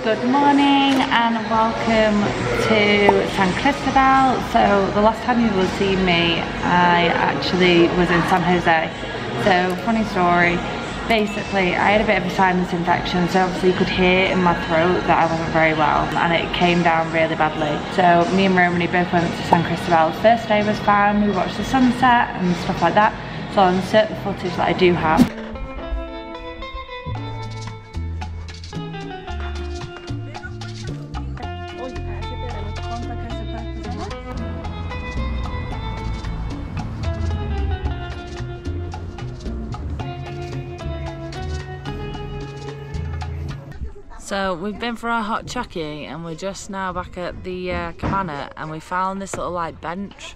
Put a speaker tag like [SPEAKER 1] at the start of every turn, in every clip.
[SPEAKER 1] Good morning and welcome to San Cristobal. So the last time you will see me, I actually was in San Jose. So funny story, basically I had a bit of a sinus infection, so obviously you could hear in my throat that I wasn't very well and it came down really badly. So me and Romany both went to San Cristobal. The first day was fine, we watched the sunset and stuff like that. So I'll insert the footage that I do have. So we've been for our hot chucky and we're just now back at the cabana, and we found this little like bench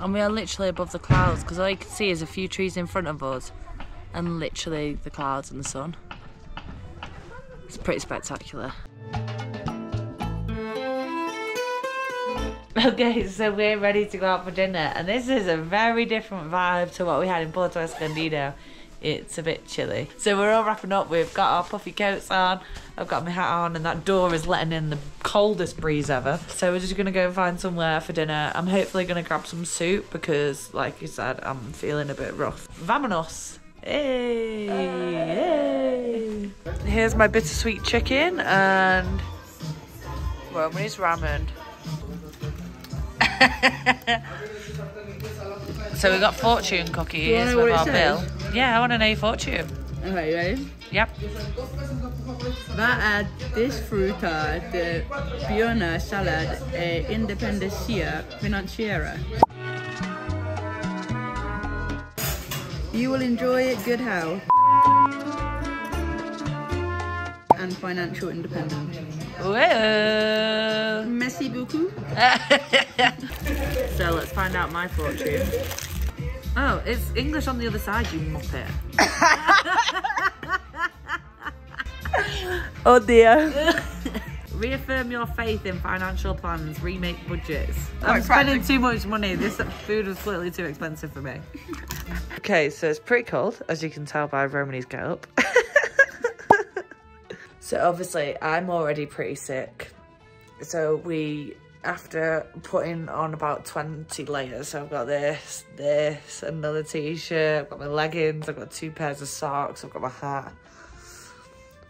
[SPEAKER 1] and we are literally above the clouds because all you can see is a few trees in front of us and literally the clouds and the sun. It's pretty spectacular. Okay, so we're ready to go out for dinner and this is a very different vibe to what we had in Puerto Escondido. It's a bit chilly. So we're all wrapping up, we've got our puffy coats on, I've got my hat on, and that door is letting in the coldest breeze ever. So we're just gonna go find somewhere for dinner. I'm hopefully gonna grab some soup because, like you said, I'm feeling a bit rough. Vamonos! Hey! Hey! Here's my bittersweet chicken and Romany's ramen. So we got fortune cookies with our bill. Yeah, I want to know your fortune.
[SPEAKER 2] Okay, you ready?
[SPEAKER 1] Yep.
[SPEAKER 2] Vad är disfrutar de björnar salad independencia financiera? You will enjoy it, good health and financial independence.
[SPEAKER 1] Whoa.
[SPEAKER 2] Merci beaucoup.
[SPEAKER 1] So let's find out my fortune. Oh, it's English on the other side, you muppet.
[SPEAKER 2] Oh dear.
[SPEAKER 1] Reaffirm your faith in financial plans, remake budgets. I'm spending too much money. This food was clearly too expensive for me. Okay, so it's pretty cold, as you can tell by Romany's get up. So obviously I'm already pretty sick. So after putting on about 20 layers, so I've got this, another t-shirt, I've got my leggings, I've got 2 pairs of socks, I've got my hat.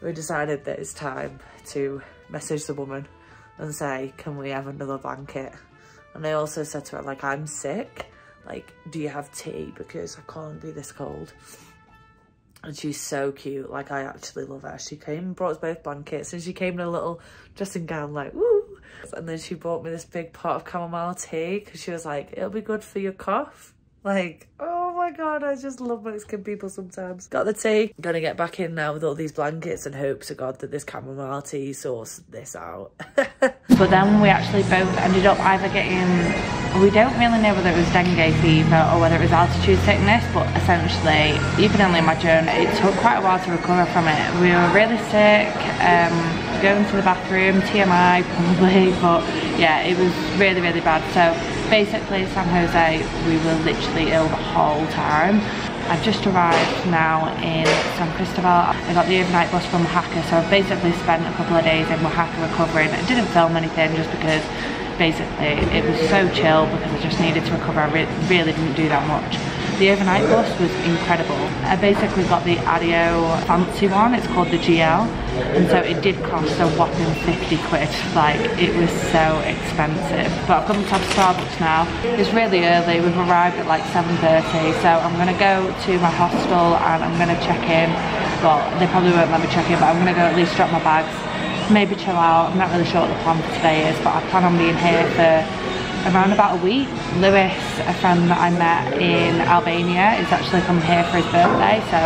[SPEAKER 1] We decided that it's time to message the woman and say, can we have another blanket? And I also said to her, like, I'm sick, like, do you have tea? Because I can't be this cold. And she's so cute, like, I actually love her. She came and brought us both blankets, and she came in a little dressing gown, like, woo! And then she bought me this big pot of chamomile tea, because she was like, it'll be good for your cough. Like, oh my God, I just love Mexican people sometimes. Got the tea. Gonna get back in now with all these blankets and hope to God that this chamomile tea sorts this out. But then we actually both ended up either getting, we don't really know whether it was dengue fever or whether it was altitude sickness, but essentially, you can only imagine, it took quite a while to recover from it. We were really sick, going to the bathroom, TMI probably, but yeah, it was really, really bad. So basically, San Jose, we were literally ill the whole time. I've just arrived now in San Cristobal. I got the overnight bus from Oaxaca, so I've basically spent a couple of days in Oaxaca recovering. I didn't film anything just because basically it was so chill because I just needed to recover. I really didn't do that much. The overnight bus was incredible. I basically got the Adio fancy one, it's called the GL, and so it did cost a whopping 50 quid, like it was so expensive. But I've come to have Starbucks now. It's really early, we've arrived at like 7:30, so I'm gonna go to my hostel and I'm gonna check in. Well, they probably won't let me check in, but I'm gonna go at least drop my bags, maybe chill out. I'm not really sure what the plan for today is, but I plan on being here for around about a week. Lewis, a friend that I met in Albania, is actually coming here for his birthday, so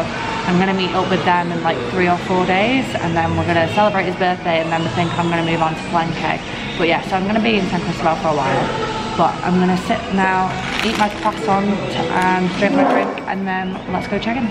[SPEAKER 1] I'm going to meet up with them in like 3 or 4 days, and then we're going to celebrate his birthday, and then I think I'm going to move on to Palenque. But yeah, so I'm going to be in San Cristobal for a while, but I'm going to sit now, eat my croissant and drink my drink, and then let's go check in.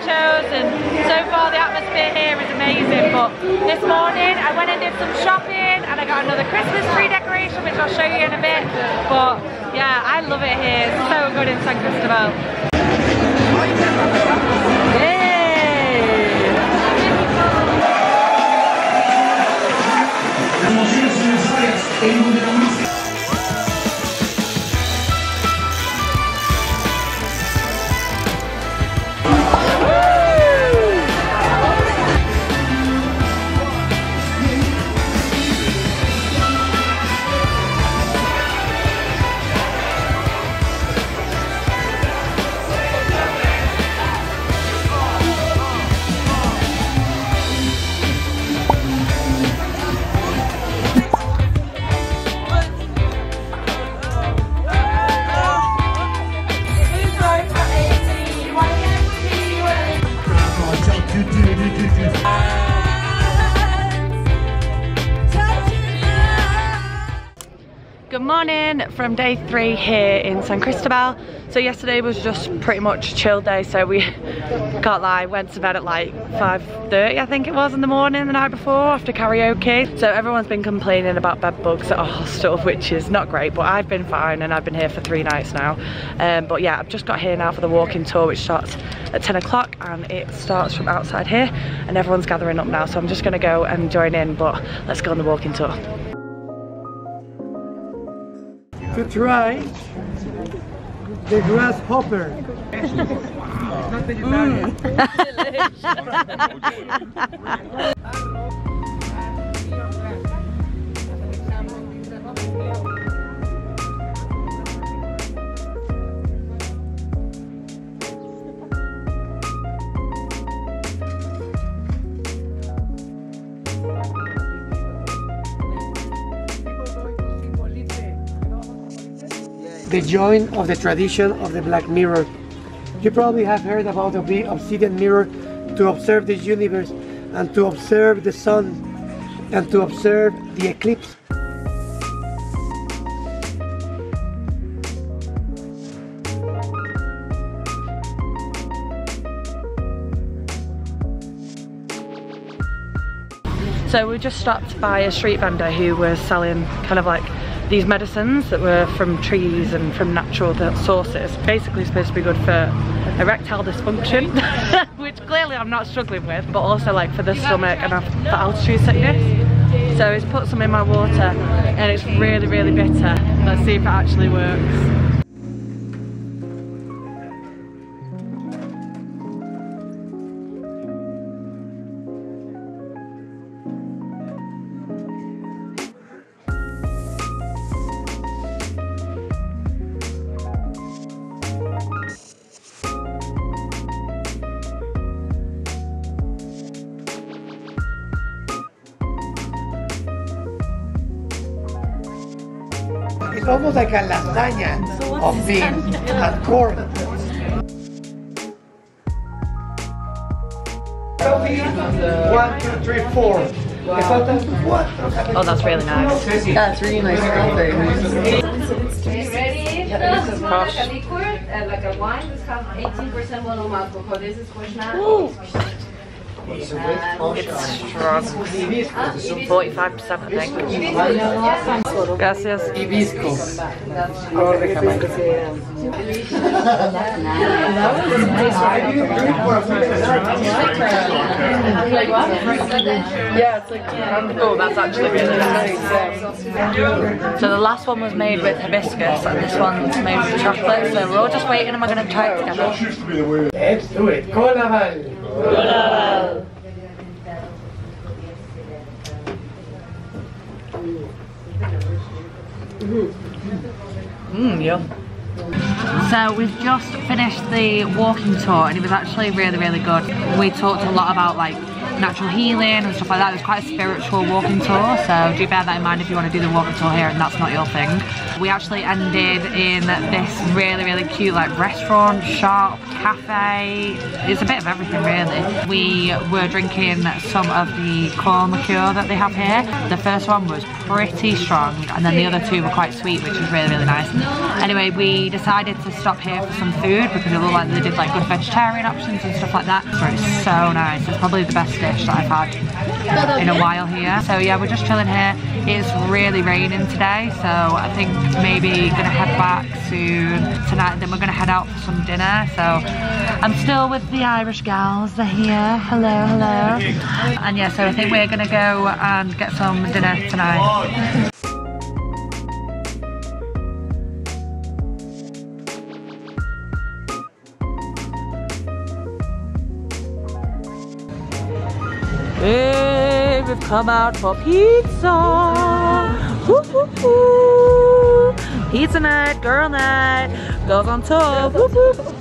[SPEAKER 3] shows, and so far the atmosphere here is amazing. But this morning I went and did some shopping and I got another Christmas tree decoration, which I'll show you in a bit. But yeah, I love it here. It's so good in San Cristobal. Good morning from day 3 here in San Cristobal. So yesterday was just pretty much a chill day, so we can't lie, went to bed at like 5:30 I think it was in the morning the night before after karaoke. So everyone's been complaining about bed bugs at our hostel, which is not great, but I've been fine and I've been here for 3 nights now. But yeah, I've just got here now for the walking tour, which starts at 10 o'clock and it starts from outside here and everyone's gathering up now, so I'm just gonna go and join in, but let's go on the walking tour.
[SPEAKER 4] To try the grasshopper. The joint of the tradition of the black mirror. You probably have heard about the obsidian mirror to observe the universe and to observe the sun and to observe the eclipse.
[SPEAKER 3] So we just stopped by a street vendor who was selling kind of like these medicines that were from trees and from natural sources. Basically supposed to be good for erectile dysfunction, which clearly I'm not struggling with, but also like for the stomach and for altitude sickness. So he's put some in my water and it's really, really bitter. Let's see if it actually works.
[SPEAKER 4] It's almost like a lasagna of beans and corn. 1, 2, 3, 4.
[SPEAKER 3] Oh, that's really nice.
[SPEAKER 2] That's really nice coffee.
[SPEAKER 5] Ready? This is like a liquid, like a wine. This has 18% volume alcohol. This is
[SPEAKER 3] It's strong. 45% I think. Gracias.
[SPEAKER 4] Hibisco.
[SPEAKER 2] Yeah, it's like
[SPEAKER 3] oh, that's actually really nice. So the last one was made with hibiscus and this one's made with chocolate. So we're all just waiting and we're going to try it together.
[SPEAKER 4] Let's do it. Colaval.
[SPEAKER 3] Yum. So we've just finished the walking tour and it was actually really, really good. We talked a lot about like natural healing and stuff like that. It was quite a spiritual walking tour, so do bear that in mind if you want to do the walking tour here and that's not your thing. We actually ended in this really, really cute like restaurant, shop, cafe. It's a bit of everything really. We were drinking some of the corn liqueur that they have here. The first one was pretty strong and then the other two were quite sweet, which was really, really nice. Anyway, we decided to stop here for some food because it looked like they did like good vegetarian options and stuff like that. So it's so nice. It's probably the best dish that I've had in a while here. So yeah, we're just chilling here. It's really raining today, so I think maybe gonna head back soon tonight, then we're gonna head out for some dinner. So I'm still with the Irish gals, they're here. Hello, hello. And yeah, so I think we're gonna go and get some dinner tonight. Hey, we've come out for pizza. Woo, woo, woo. Pizza night, girl night, girls on tour. Woo, woo.